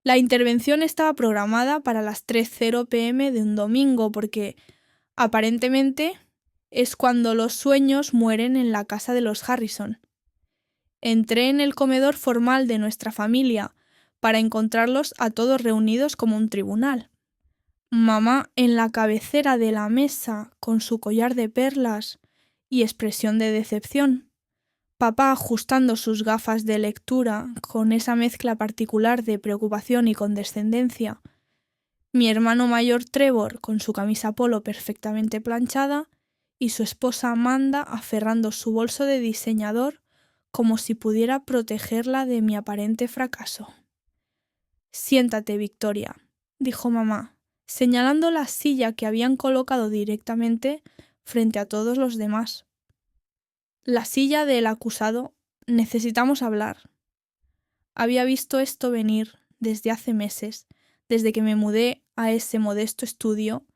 La intervención estaba programada para las 3:00 p.m. de un domingo porque, aparentemente, es cuando los sueños mueren en la casa de los Harrison. Entré en el comedor formal de nuestra familia para encontrarlos a todos reunidos como un tribunal. Mamá en la cabecera de la mesa con su collar de perlas y expresión de decepción. Papá ajustando sus gafas de lectura con esa mezcla particular de preocupación y condescendencia. Mi hermano mayor Trevor con su camisa polo perfectamente planchada y su esposa Amanda aferrando su bolso de diseñador como si pudiera protegerla de mi aparente fracaso. «Siéntate, Victoria», dijo mamá, señalando la silla que habían colocado directamente frente a todos los demás. La silla del acusado. Necesitamos hablar. Había visto esto venir desde hace meses, desde que me mudé a ese modesto estudio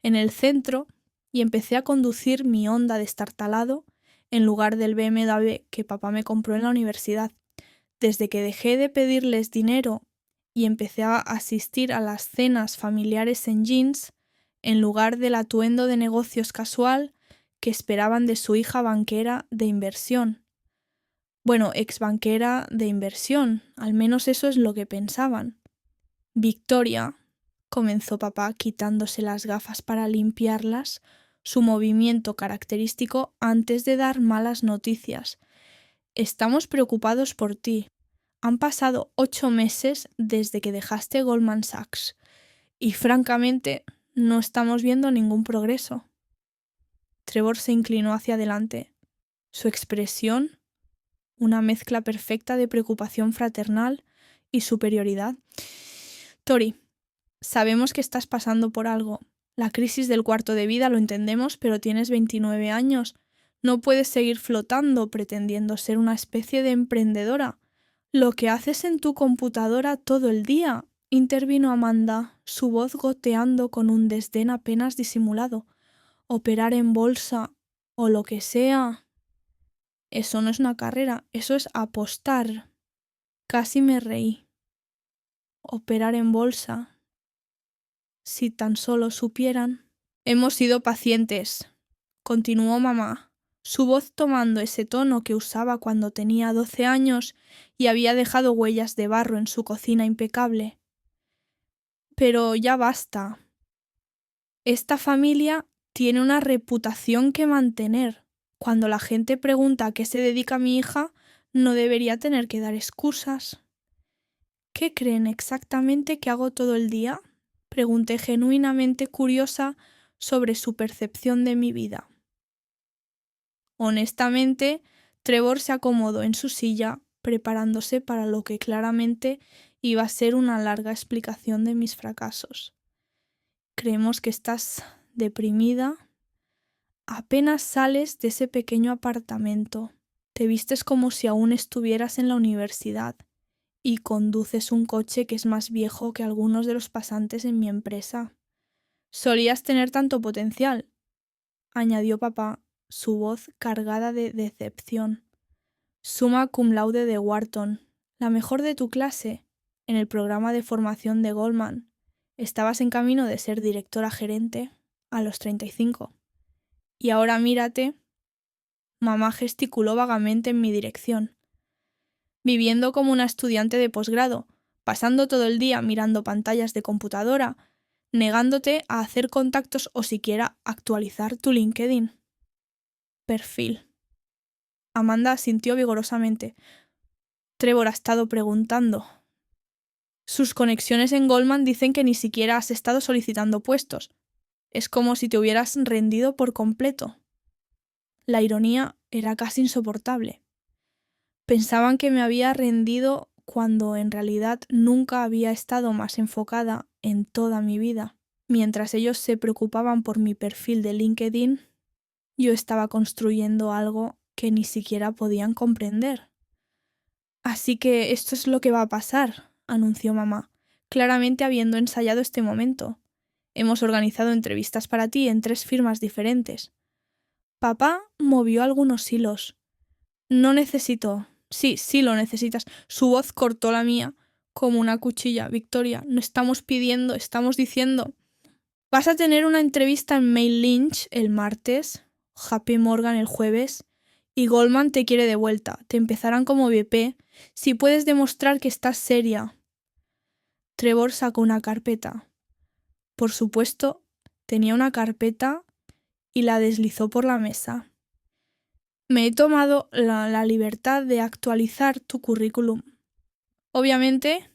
en el centro y empecé a conducir mi Honda destartalado en lugar del BMW que papá me compró en la universidad. Desde que dejé de pedirles dinero y empecé a asistir a las cenas familiares en jeans, en lugar del atuendo de negocios casual que esperaban de su hija banquera de inversión. Bueno, exbanquera de inversión, al menos eso es lo que pensaban. Victoria, comenzó papá quitándose las gafas para limpiarlas, su movimiento característico antes de dar malas noticias. Estamos preocupados por ti. Han pasado 8 meses desde que dejaste Goldman Sachs y francamente no estamos viendo ningún progreso. Trevor se inclinó hacia adelante. Su expresión, una mezcla perfecta de preocupación fraternal y superioridad. Tori, sabemos que estás pasando por algo. La crisis del cuarto de vida lo entendemos, pero tienes 29 años. No puedes seguir flotando pretendiendo ser una especie de emprendedora. Lo que haces en tu computadora todo el día, intervino Amanda, su voz goteando con un desdén apenas disimulado. Operar en bolsa o lo que sea. Eso no es una carrera, eso es apostar. Casi me reí. Operar en bolsa. Si tan solo supieran. Hemos sido pacientes, continuó mamá, su voz tomando ese tono que usaba cuando tenía 12 años y había dejado huellas de barro en su cocina impecable. Pero ya basta. Esta familia tiene una reputación que mantener. Cuando la gente pregunta a qué se dedica mi hija, no debería tener que dar excusas. ¿Qué creen exactamente que hago todo el día?, pregunté genuinamente curiosa sobre su percepción de mi vida. Honestamente, Trevor se acomodó en su silla, preparándose para lo que claramente iba a ser una larga explicación de mis fracasos. Creemos que estás deprimida. Apenas sales de ese pequeño apartamento. Te vistes como si aún estuvieras en la universidad y conduces un coche que es más viejo que algunos de los pasantes en mi empresa. Solías tener tanto potencial, añadió papá, su voz cargada de decepción. Summa cum laude de Wharton, la mejor de tu clase, en el programa de formación de Goldman. Estabas en camino de ser directora gerente a los 35. Y ahora mírate. Mamá gesticuló vagamente en mi dirección. Viviendo como una estudiante de posgrado, pasando todo el día mirando pantallas de computadora, negándote a hacer contactos o siquiera actualizar tu LinkedIn. Perfil. Amanda asintió vigorosamente. Trevor ha estado preguntando. Sus conexiones en Goldman dicen que ni siquiera has estado solicitando puestos. Es como si te hubieras rendido por completo. La ironía era casi insoportable. Pensaban que me había rendido cuando en realidad nunca había estado más enfocada en toda mi vida. Mientras ellos se preocupaban por mi perfil de LinkedIn, yo estaba construyendo algo que ni siquiera podían comprender. Así que esto es lo que va a pasar, anunció mamá, claramente habiendo ensayado este momento. Hemos organizado entrevistas para ti en 3 firmas diferentes. Papá movió algunos hilos. No necesito. Sí lo necesitas. Su voz cortó la mía como una cuchilla. Victoria, no estamos pidiendo, estamos diciendo. Vas a tener una entrevista en Merrill Lynch el martes, JP Morgan el jueves y Goldman te quiere de vuelta. Te empezarán como VP si puedes demostrar que estás seria. Trevor sacó una carpeta. Por supuesto, tenía una carpeta y la deslizó por la mesa. Me he tomado la libertad de actualizar tu currículum. Obviamente,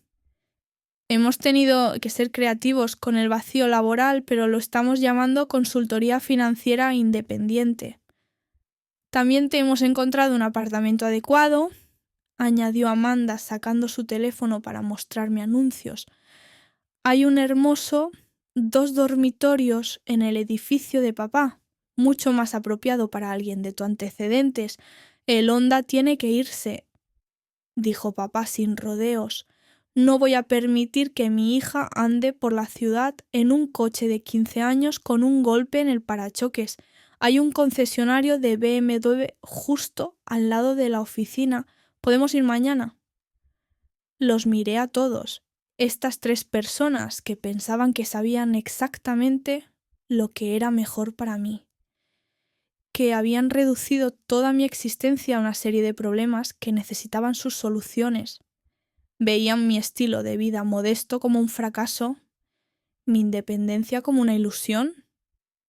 hemos tenido que ser creativos con el vacío laboral, pero lo estamos llamando consultoría financiera independiente. También te hemos encontrado un apartamento adecuado, añadió Amanda sacando su teléfono para mostrarme anuncios. Hay un hermoso 2 dormitorios en el edificio de papá, mucho más apropiado para alguien de tus antecedentes. El Honda tiene que irse, dijo papá sin rodeos. No voy a permitir que mi hija ande por la ciudad en un coche de 15 años con un golpe en el parachoques. Hay un concesionario de BMW justo al lado de la oficina. ¿Podemos ir mañana? Los miré a todos. Estas 3 personas que pensaban que sabían exactamente lo que era mejor para mí, que habían reducido toda mi existencia a una serie de problemas que necesitaban sus soluciones. Veían mi estilo de vida modesto como un fracaso, mi independencia como una ilusión,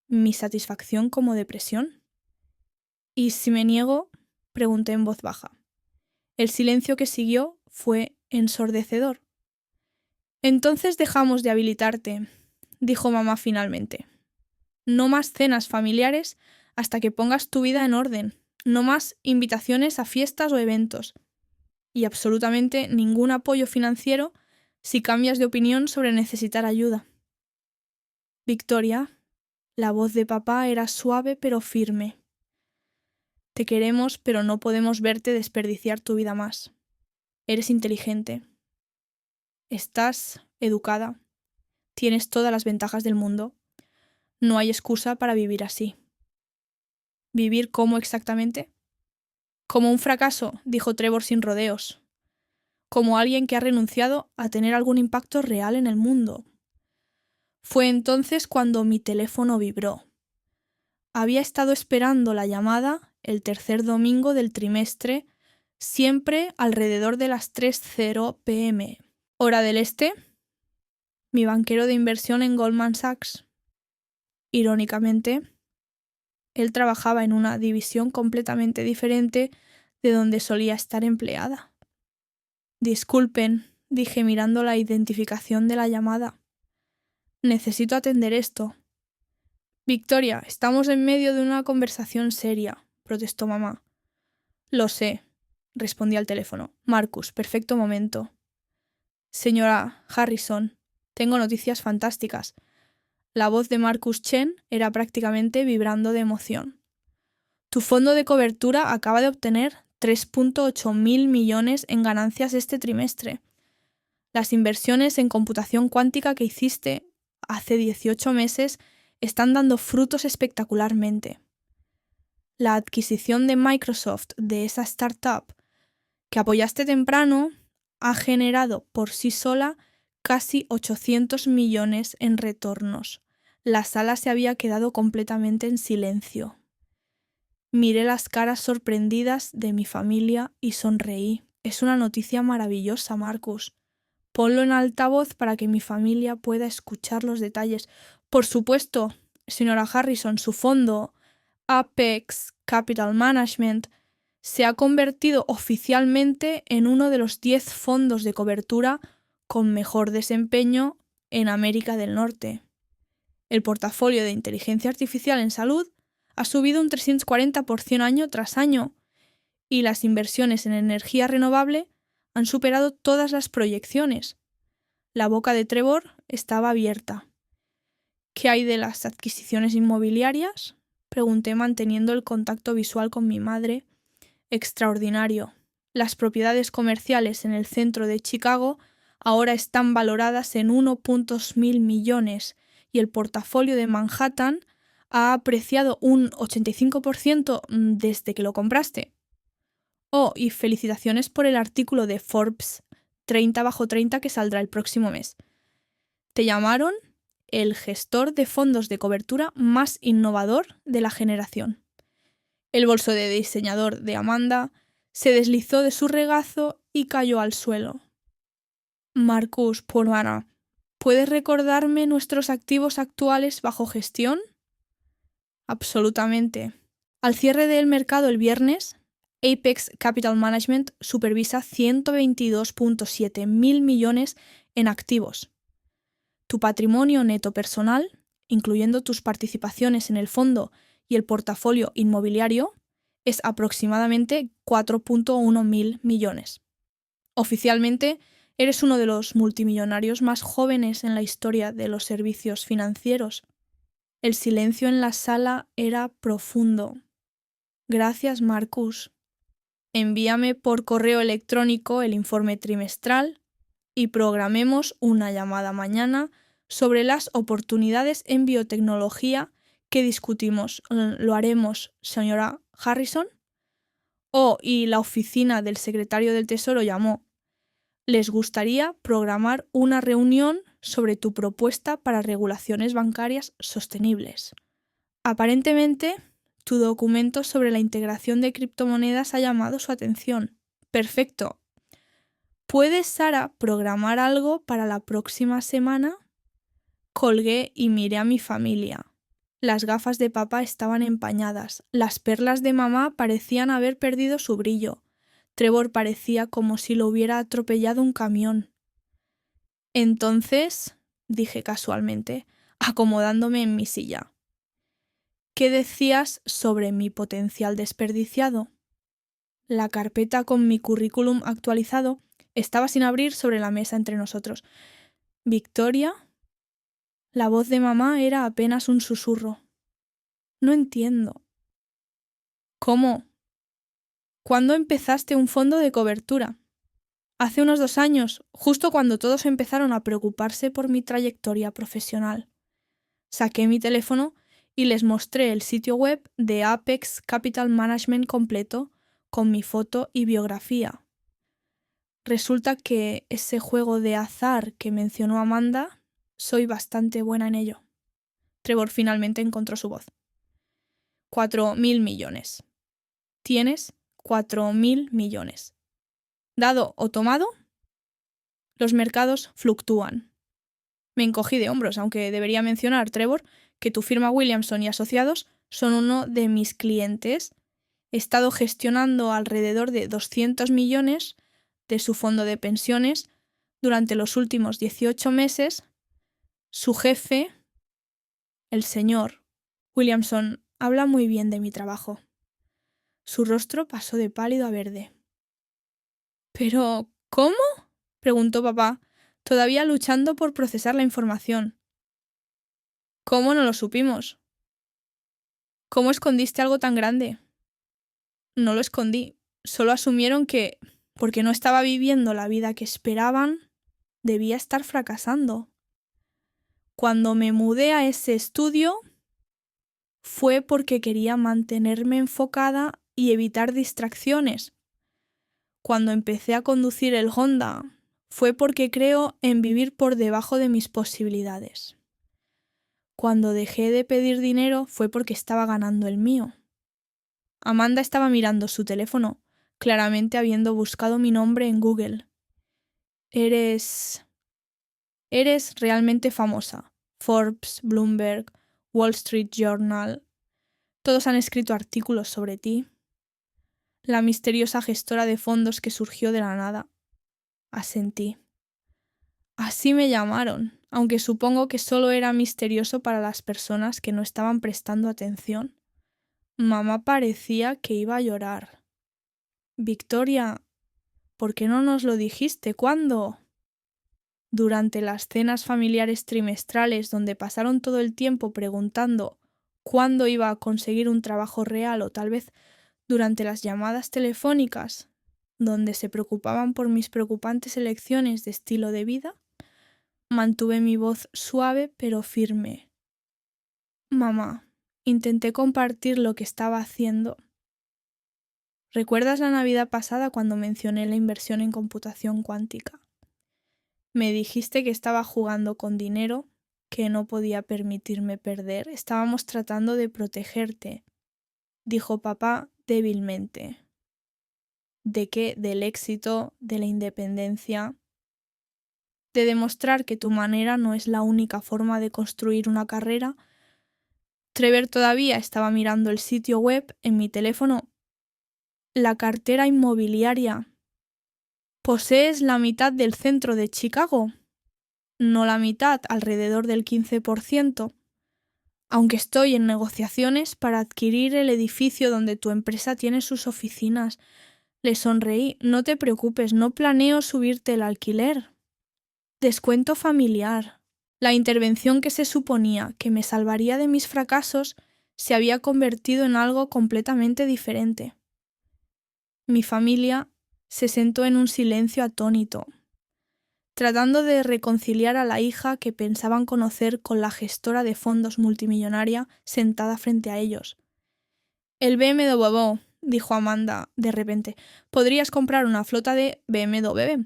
mi satisfacción como depresión. ¿Y si me niego? Pregunté en voz baja. El silencio que siguió fue ensordecedor. Entonces dejamos de habilitarte, dijo mamá finalmente. No más cenas familiares hasta que pongas tu vida en orden, no más invitaciones a fiestas o eventos, y absolutamente ningún apoyo financiero si cambias de opinión sobre necesitar ayuda. Victoria, la voz de papá era suave pero firme. Te queremos, pero no podemos verte desperdiciar tu vida más. Eres inteligente. Estás educada. Tienes todas las ventajas del mundo. No hay excusa para vivir así. ¿Vivir cómo exactamente? Como un fracaso, dijo Trevor sin rodeos. Como alguien que ha renunciado a tener algún impacto real en el mundo. Fue entonces cuando mi teléfono vibró. Había estado esperando la llamada el tercer domingo del trimestre, siempre alrededor de las 3:00 p.m. ¿Hora del este? Mi banquero de inversión en Goldman Sachs. Irónicamente, él trabajaba en una división completamente diferente de donde solía estar empleada. Disculpen, dije mirando la identificación de la llamada. Necesito atender esto. Victoria, estamos en medio de una conversación seria, protestó mamá. Lo sé, respondí al teléfono. Marcus, perfecto momento. Señora Harrison, tengo noticias fantásticas. La voz de Marcus Chen era prácticamente vibrando de emoción. Tu fondo de cobertura acaba de obtener 3.8 mil millones en ganancias este trimestre. Las inversiones en computación cuántica que hiciste hace 18 meses están dando frutos espectacularmente. La adquisición de Microsoft de esa startup que apoyaste temprano ha generado por sí sola casi 800 millones en retornos. La sala se había quedado completamente en silencio. Miré las caras sorprendidas de mi familia y sonreí. Es una noticia maravillosa, Marcus. Ponlo en altavoz para que mi familia pueda escuchar los detalles. Por supuesto, señora Harrison, su fondo, Apex Capital Management, se ha convertido oficialmente en uno de los 10 fondos de cobertura con mejor desempeño en América del Norte. El portafolio de inteligencia artificial en salud ha subido un 340% año tras año y las inversiones en energía renovable han superado todas las proyecciones. La boca de Trevor estaba abierta. ¿Qué hay de las adquisiciones inmobiliarias? Pregunté manteniendo el contacto visual con mi madre. Extraordinario. Las propiedades comerciales en el centro de Chicago ahora están valoradas en 1.000 millones y el portafolio de Manhattan ha apreciado un 85% desde que lo compraste. Oh, y felicitaciones por el artículo de Forbes 30/30 que saldrá el próximo mes. Te llamaron el gestor de fondos de cobertura más innovador de la generación. El bolso de diseñador de Amanda se deslizó de su regazo y cayó al suelo. Marcus, por Ana, ¿puedes recordarme nuestros activos actuales bajo gestión? Absolutamente. Al cierre del mercado el viernes, Apex Capital Management supervisa 122.7 mil millones en activos. Tu patrimonio neto personal, incluyendo tus participaciones en el fondo y el portafolio inmobiliario, es aproximadamente 4.1 mil millones. Oficialmente, eres uno de los multimillonarios más jóvenes en la historia de los servicios financieros. El silencio en la sala era profundo. Gracias, Marcus. Envíame por correo electrónico el informe trimestral y programemos una llamada mañana sobre las oportunidades en biotecnología que discutimos. ¿Lo haremos, señora Harrison? Y la oficina del secretario del Tesoro llamó. Les gustaría programar una reunión sobre tu propuesta para regulaciones bancarias sostenibles. Aparentemente, tu documento sobre la integración de criptomonedas ha llamado su atención. Perfecto. ¿Puedes, Sara, programar algo para la próxima semana? Colgué y miré a mi familia. Las gafas de papá estaban empañadas. Las perlas de mamá parecían haber perdido su brillo. Trevor parecía como si lo hubiera atropellado un camión. Entonces, dije casualmente, acomodándome en mi silla. ¿Qué decías sobre mi potencial desperdiciado? La carpeta con mi currículum actualizado estaba sin abrir sobre la mesa entre nosotros. ¿Victoria? La voz de mamá era apenas un susurro. No entiendo. ¿Cómo? ¿Cuándo empezaste un fondo de cobertura? Hace unos 2 años, justo cuando todos empezaron a preocuparse por mi trayectoria profesional. Saqué mi teléfono y les mostré el sitio web de Apex Capital Management completo, con mi foto y biografía. Resulta que ese juego de azar que mencionó Amanda, soy bastante buena en ello. Trevor finalmente encontró su voz. 4.000 millones. Tienes 4.000 millones. ¿Dado o tomado? Los mercados fluctúan. Me encogí de hombros, aunque debería mencionar, Trevor, que tu firma Williamson y Asociados son uno de mis clientes. He estado gestionando alrededor de 200 millones de su fondo de pensiones durante los últimos 18 meses. Su jefe, el señor Williamson, habla muy bien de mi trabajo. Su rostro pasó de pálido a verde. ¿Pero cómo? Preguntó papá, todavía luchando por procesar la información. ¿Cómo no lo supimos? ¿Cómo escondiste algo tan grande? No lo escondí, solo asumieron que, porque no estaba viviendo la vida que esperaban, debía estar fracasando. Cuando me mudé a ese estudio, fue porque quería mantenerme enfocada y evitar distracciones. Cuando empecé a conducir el Honda, fue porque creo en vivir por debajo de mis posibilidades. Cuando dejé de pedir dinero fue porque estaba ganando el mío. Amanda estaba mirando su teléfono, claramente habiendo buscado mi nombre en Google. Eres realmente famosa. Forbes, Bloomberg, Wall Street Journal. Todos han escrito artículos sobre ti. La misteriosa gestora de fondos que surgió de la nada. Asentí. Así me llamaron, aunque supongo que solo era misterioso para las personas que no estaban prestando atención. Mamá parecía que iba a llorar. Victoria, ¿por qué no nos lo dijiste? ¿Cuándo? Durante las cenas familiares trimestrales, donde pasaron todo el tiempo preguntando cuándo iba a conseguir un trabajo real, o tal vez durante las llamadas telefónicas, donde se preocupaban por mis preocupantes elecciones de estilo de vida, mantuve mi voz suave pero firme. Mamá, intenté compartir lo que estaba haciendo. ¿Recuerdas la Navidad pasada cuando mencioné la inversión en computación cuántica? Me dijiste que estaba jugando con dinero que no podía permitirme perder. Estábamos tratando de protegerte, dijo papá débilmente. ¿De qué? Del éxito, de la independencia, de demostrar que tu manera no es la única forma de construir una carrera. Trevor todavía estaba mirando el sitio web en mi teléfono. La cartera inmobiliaria. Posees la mitad del centro de Chicago. No la mitad, alrededor del 15%. Aunque estoy en negociaciones para adquirir el edificio donde tu empresa tiene sus oficinas. Le sonreí. No te preocupes, no planeo subirte el alquiler. Descuento familiar. La intervención que se suponía que me salvaría de mis fracasos se había convertido en algo completamente diferente. Mi familia se sentó en un silencio atónito, tratando de reconciliar a la hija que pensaban conocer con la gestora de fondos multimillonaria sentada frente a ellos. El BMW, dijo Amanda de repente. ¿Podrías comprar una flota de BMW?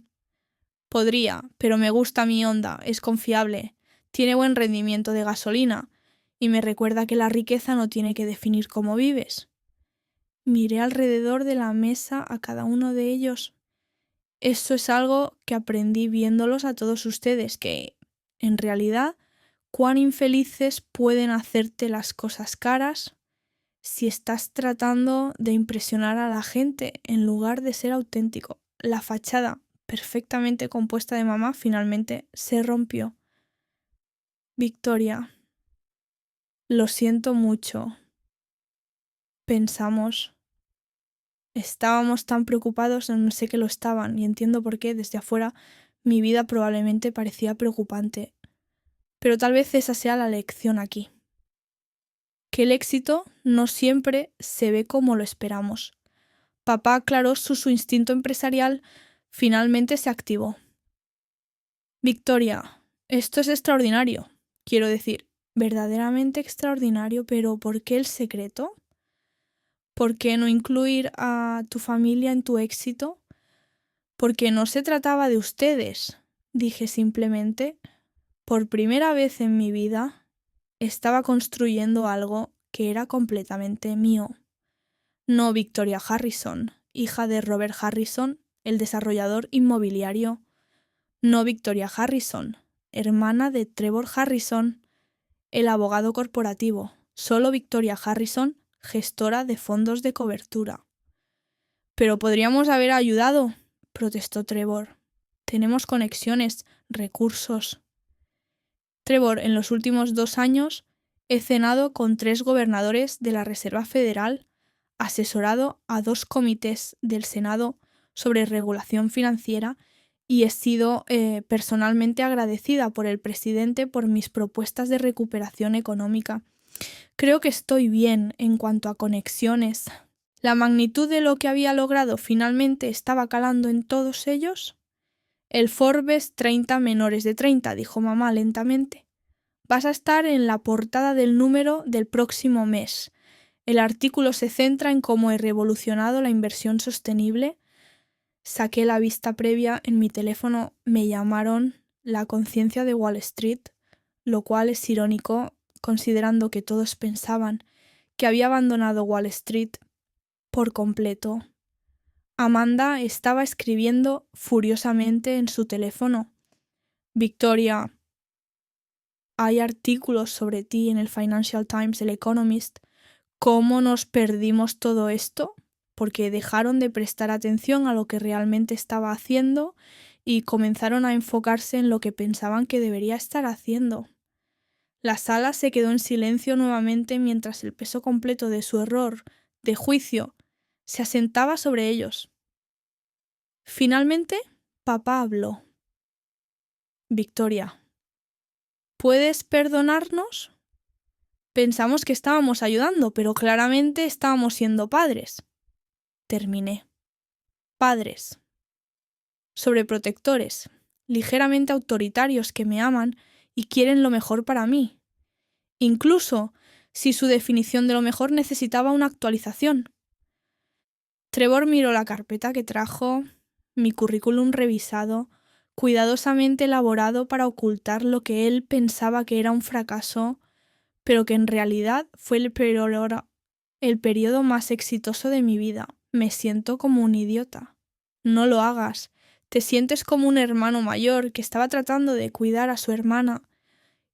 Podría, pero me gusta mi Honda, es confiable, tiene buen rendimiento de gasolina y me recuerda que la riqueza no tiene que definir cómo vives. Miré alrededor de la mesa a cada uno de ellos. Eso es algo que aprendí viéndolos a todos ustedes, que, en realidad, cuán infelices pueden hacerte las cosas caras si estás tratando de impresionar a la gente en lugar de ser auténtico. La fachada perfectamente compuesta de mamá finalmente se rompió. Victoria, lo siento mucho. Pensamos. Estábamos tan preocupados, no sé que lo estaban, y entiendo por qué desde afuera mi vida probablemente parecía preocupante. Pero tal vez esa sea la lección aquí. Que el éxito no siempre se ve como lo esperamos. Papá aclaró su instinto empresarial, finalmente se activó. Victoria, esto es extraordinario. Quiero decir, verdaderamente extraordinario, pero ¿por qué el secreto? ¿Por qué no incluir a tu familia en tu éxito? Porque no se trataba de ustedes. Dije simplemente, por primera vez en mi vida, estaba construyendo algo que era completamente mío. No Victoria Harrison, hija de Robert Harrison, el desarrollador inmobiliario. No Victoria Harrison, hermana de Trevor Harrison, el abogado corporativo. Solo Victoria Harrison, gestora de fondos de cobertura. Pero podríamos haber ayudado, protestó Trevor. Tenemos conexiones, recursos. Trevor, en los últimos 2 años he cenado con 3 gobernadores de la Reserva Federal, asesorado a 2 comités del Senado sobre regulación financiera y he sido personalmente agradecida por el presidente por mis propuestas de recuperación económica. Creo que estoy bien en cuanto a conexiones. ¿La magnitud de lo que había logrado finalmente estaba calando en todos ellos? El Forbes 30 menores de 30, dijo mamá lentamente. Vas a estar en la portada del número del próximo mes. El artículo se centra en cómo he revolucionado la inversión sostenible. Saqué la vista previa en mi teléfono. Me llamaron la conciencia de Wall Street, lo cual es irónico considerando que todos pensaban que había abandonado Wall Street por completo. Amanda estaba escribiendo furiosamente en su teléfono. Victoria, hay artículos sobre ti en el Financial Times, el Economist. ¿Cómo nos perdimos todo esto? Porque dejaron de prestar atención a lo que realmente estaba haciendo y comenzaron a enfocarse en lo que pensaban que debería estar haciendo. La sala se quedó en silencio nuevamente mientras el peso completo de su error, de juicio, se asentaba sobre ellos. Finalmente, papá habló. Victoria, ¿puedes perdonarnos? Pensamos que estábamos ayudando, pero claramente estábamos siendo padres. Terminé. Padres. Sobreprotectores, ligeramente autoritarios que me aman y quieren lo mejor para mí. Incluso si su definición de lo mejor necesitaba una actualización. Trevor miró la carpeta que trajo, mi currículum revisado, cuidadosamente elaborado para ocultar lo que él pensaba que era un fracaso, pero que en realidad fue el periodo más exitoso de mi vida. Me siento como un idiota. No lo hagas. Te sientes como un hermano mayor que estaba tratando de cuidar a su hermana.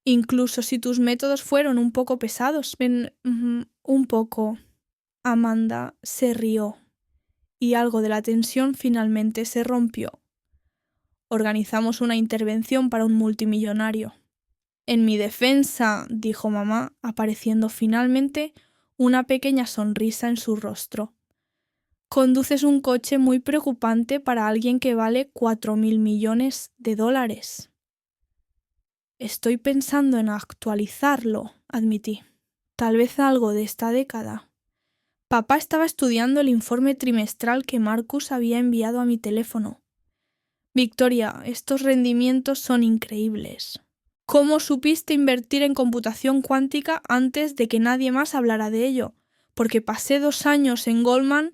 Incluso si tus métodos fueron un poco pesados. Un poco. Amanda se rió y algo de la tensión finalmente se rompió. Organizamos una intervención para un multimillonario. En mi defensa, dijo mamá, apareciendo finalmente una pequeña sonrisa en su rostro. Conduces un coche muy preocupante para alguien que vale 4.000 millones de dólares. Estoy pensando en actualizarlo, admití. Tal vez algo de esta década. Papá estaba estudiando el informe trimestral que Marcus había enviado a mi teléfono. Victoria, estos rendimientos son increíbles. ¿Cómo supiste invertir en computación cuántica antes de que nadie más hablara de ello? Porque pasé 2 años en Goldman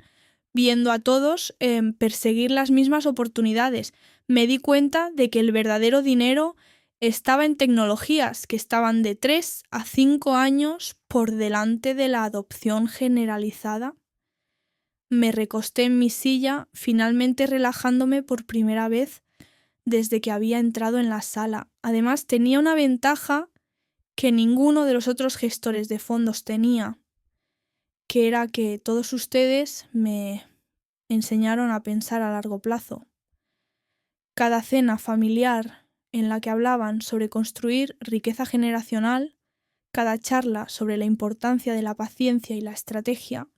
viendo a todos perseguir las mismas oportunidades. Me di cuenta de que el verdadero dinero estaba en tecnologías que estaban de 3 a 5 años por delante de la adopción generalizada. Me recosté en mi silla, finalmente relajándome por primera vez desde que había entrado en la sala. Además, tenía una ventaja que ninguno de los otros gestores de fondos tenía, que era que todos ustedes me enseñaron a pensar a largo plazo. Cada cena familiar en la que hablaban sobre construir riqueza generacional, cada charla sobre la importancia de la paciencia y la estrategia,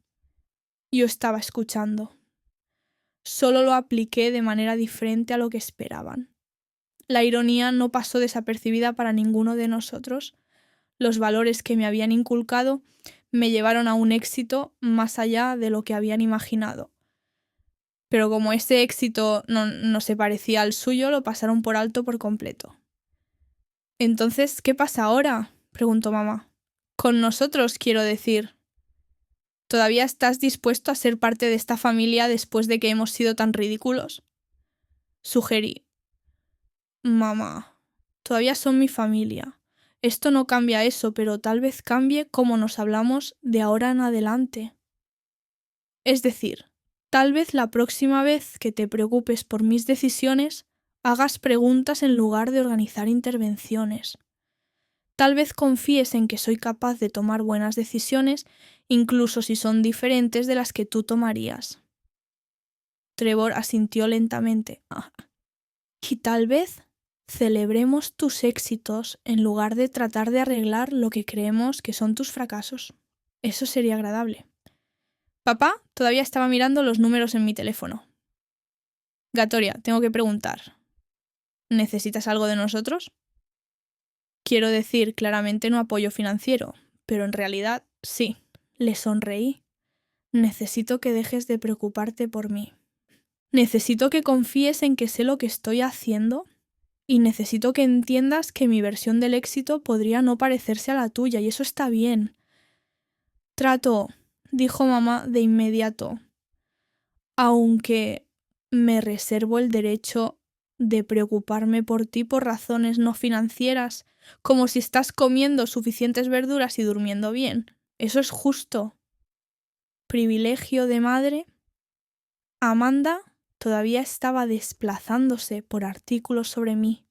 yo estaba escuchando. Solo lo apliqué de manera diferente a lo que esperaban. La ironía no pasó desapercibida para ninguno de nosotros. Los valores que me habían inculcado me llevaron a un éxito más allá de lo que habían imaginado. Pero como ese éxito no se parecía al suyo, lo pasaron por alto por completo. «Entonces, ¿qué pasa ahora?», preguntó mamá. «Con nosotros, quiero decir. ¿Todavía estás dispuesto a ser parte de esta familia después de que hemos sido tan ridículos?», sugerí. «Mamá, todavía son mi familia. Esto no cambia eso, pero tal vez cambie cómo nos hablamos de ahora en adelante. Es decir, tal vez la próxima vez que te preocupes por mis decisiones, hagas preguntas en lugar de organizar intervenciones. Tal vez confíes en que soy capaz de tomar buenas decisiones, incluso si son diferentes de las que tú tomarías». Trevor asintió lentamente. «Y tal vez celebremos tus éxitos en lugar de tratar de arreglar lo que creemos que son tus fracasos. Eso sería agradable». Papá todavía estaba mirando los números en mi teléfono. «Gatoria, tengo que preguntar. ¿Necesitas algo de nosotros?». Quiero decir, claramente no apoyo financiero, pero en realidad sí. Le sonreí. «Necesito que dejes de preocuparte por mí. Necesito que confíes en que sé lo que estoy haciendo y necesito que entiendas que mi versión del éxito podría no parecerse a la tuya y eso está bien». «Trato», dijo mamá de inmediato, «aunque me reservo el derecho de preocuparme por ti por razones no financieras, como si estás comiendo suficientes verduras y durmiendo bien. Eso es justo». Privilegio de madre. Amanda todavía estaba desplazándose por artículos sobre mí.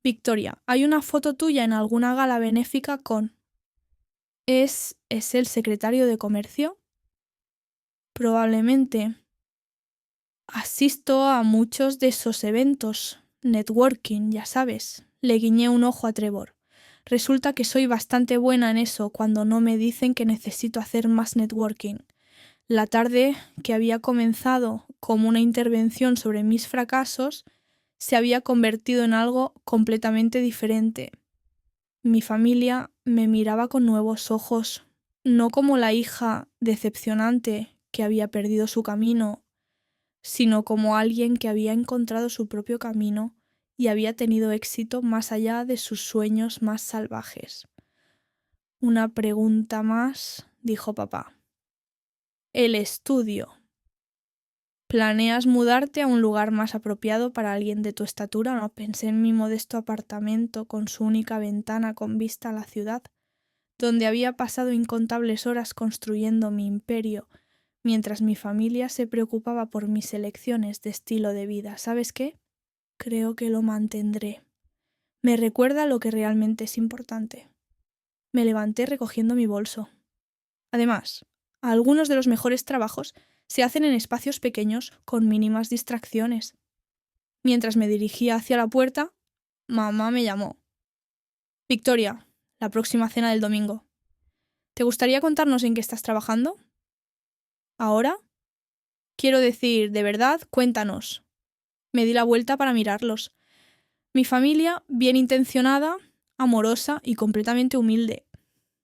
«Victoria, ¿hay una foto tuya en alguna gala benéfica con...?» ¿Es el secretario de comercio? Probablemente. Asisto a muchos de esos eventos. Networking, ya sabes. Le guiñé un ojo a Trevor. Resulta que soy bastante buena en eso cuando no me dicen que necesito hacer más networking. La tarde, que había comenzado como una intervención sobre mis fracasos, se había convertido en algo completamente diferente. Mi familia me miraba con nuevos ojos, no como la hija decepcionante que había perdido su camino, sino como alguien que había encontrado su propio camino y había tenido éxito más allá de sus sueños más salvajes. «Una pregunta más», dijo papá. «El estudio». ¿Planeas mudarte a un lugar más apropiado para alguien de tu estatura? No, pensé en mi modesto apartamento con su única ventana con vista a la ciudad, donde había pasado incontables horas construyendo mi imperio, mientras mi familia se preocupaba por mis elecciones de estilo de vida. ¿Sabes qué? Creo que lo mantendré. Me recuerda lo que realmente es importante. Me levanté recogiendo mi bolso. Además, algunos de los mejores trabajos se hacen en espacios pequeños con mínimas distracciones. Mientras me dirigía hacia la puerta, mamá me llamó. Victoria, la próxima cena del domingo. ¿Te gustaría contarnos en qué estás trabajando? ¿Ahora? Quiero decir, de verdad, cuéntanos. Me di la vuelta para mirarlos. Mi familia, bien intencionada, amorosa y completamente humilde.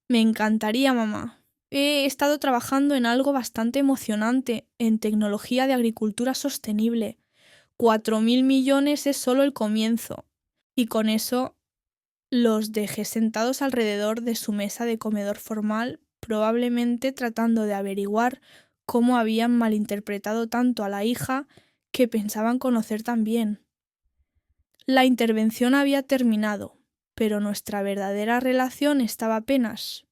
Me encantaría, mamá. He estado trabajando en algo bastante emocionante, en tecnología de agricultura sostenible. 4.000 millones es solo el comienzo. Y con eso los dejé sentados alrededor de su mesa de comedor formal, probablemente tratando de averiguar cómo habían malinterpretado tanto a la hija que pensaban conocer tan bien. La intervención había terminado, pero nuestra verdadera relación estaba apenas